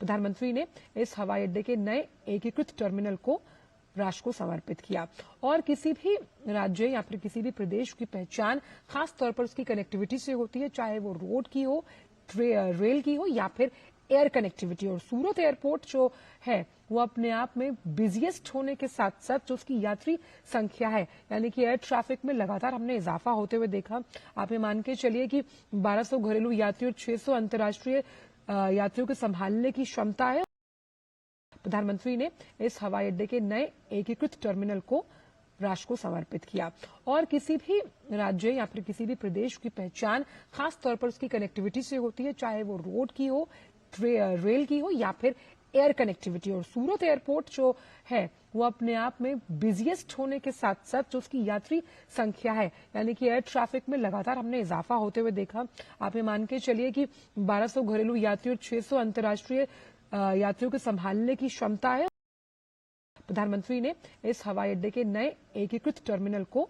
प्रधानमंत्री ने इस हवाई अड्डे के नए एकीकृत टर्मिनल को राष्ट्र को समर्पित किया और किसी भी राज्य या फिर किसी भी प्रदेश की पहचान खास तौर पर उसकी कनेक्टिविटी से होती है, चाहे वो रोड की हो, रेल की हो या फिर एयर कनेक्टिविटी। और सूरत एयरपोर्ट जो है वो अपने आप में बिजिएस्ट होने के साथ साथ जो उसकी यात्री संख्या है यानी कि एयर ट्रैफिक में लगातार हमने इजाफा होते हुए देखा। आप ये मान के चलिए कि 1200 घरेलू यात्री और 600 अंतर्राष्ट्रीय यात्रियों को संभालने की क्षमता है। प्रधानमंत्री ने इस हवाई अड्डे के नए एकीकृत टर्मिनल को राष्ट्र को समर्पित किया और किसी भी राज्य या फिर किसी भी प्रदेश की पहचान खास तौर पर उसकी कनेक्टिविटी से होती है, चाहे वो रोड की हो, रेल की हो या फिर एयर कनेक्टिविटी। और सूरत एयरपोर्ट जो है वो अपने आप में बिजिएस्ट होने के साथ साथ जो उसकी यात्री संख्या है यानी कि एयर ट्रैफिक में लगातार हमने इजाफा होते हुए देखा। आप ये मान के चलिए कि 1200 घरेलू यात्री और 600 अंतर्राष्ट्रीय यात्रियों को संभालने की क्षमता है। प्रधानमंत्री ने इस हवाई अड्डे के नए एकीकृत टर्मिनल को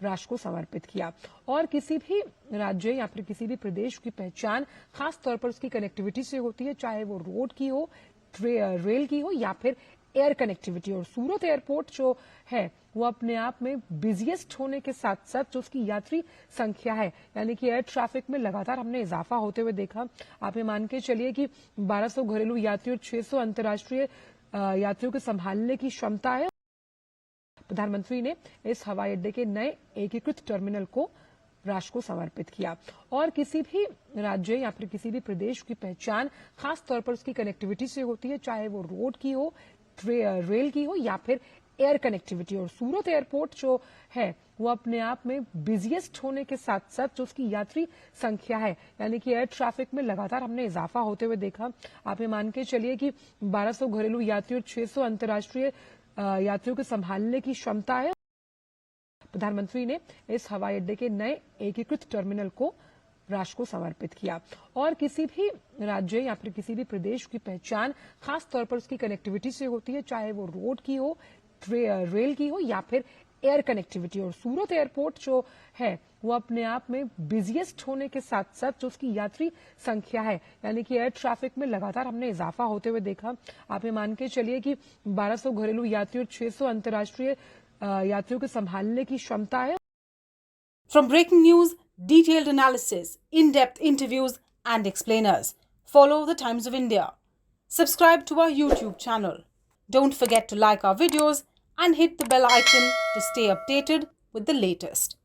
राष्ट्र को समर्पित किया और किसी भी राज्य या फिर किसी भी प्रदेश की पहचान खास तौर पर उसकी कनेक्टिविटी से होती है, चाहे वो रोड की हो, रेल की हो या फिर एयर कनेक्टिविटी। और सूरत एयरपोर्ट जो है वो अपने आप में बिजिएस्ट होने के साथ साथ जो उसकी यात्री संख्या है यानी कि एयर ट्रैफिक में लगातार हमने इजाफा होते हुए देखा। आप ये मान के चलिए कि 1200 घरेलू यात्री और 600 अंतर्राष्ट्रीय यात्रियों को संभालने की क्षमता है। प्रधानमंत्री ने इस हवाई अड्डे के नए एकीकृत टर्मिनल को राष्ट्र को समर्पित किया और किसी भी राज्य या फिर किसी भी प्रदेश की पहचान खास तौर पर उसकी कनेक्टिविटी से होती है, चाहे वो रोड की हो, रेल की हो या फिर एयर कनेक्टिविटी। और सूरत एयरपोर्ट जो है वो अपने आप में बिजिएस्ट होने के साथ साथ जो उसकी यात्री संख्या है यानी कि एयर ट्रैफिक में लगातार हमने इजाफा होते हुए देखा। आप ये मान के चलिए कि 1200 घरेलू यात्री और 600 अंतर्राष्ट्रीय यात्रियों को संभालने की क्षमता है। प्रधानमंत्री ने इस हवाई अड्डे के नए एकीकृत टर्मिनल को राष्ट्र को समर्पित किया और किसी भी राज्य या फिर किसी भी प्रदेश की पहचान खास तौर पर उसकी कनेक्टिविटी से होती है, चाहे वो रोड की हो, रेल की हो या फिर एयर कनेक्टिविटी। और सूरत एयरपोर्ट जो है वो अपने आप में बिजिएस्ट होने के साथ साथ जो उसकी यात्री संख्या है यानी कि एयर ट्रैफिक में लगातार हमने इजाफा होते हुए देखा। आप ये मान के चलिए कि 1200 घरेलू यात्री और 600 अंतर्राष्ट्रीय यात्रियों को संभालने की क्षमता है। From breaking news, detailed analysis, in-depth interviews and explainers, follow the Times of India. Subscribe to our YouTube channel. Don't forget to like our videos and hit the bell icon to stay updated with the latest.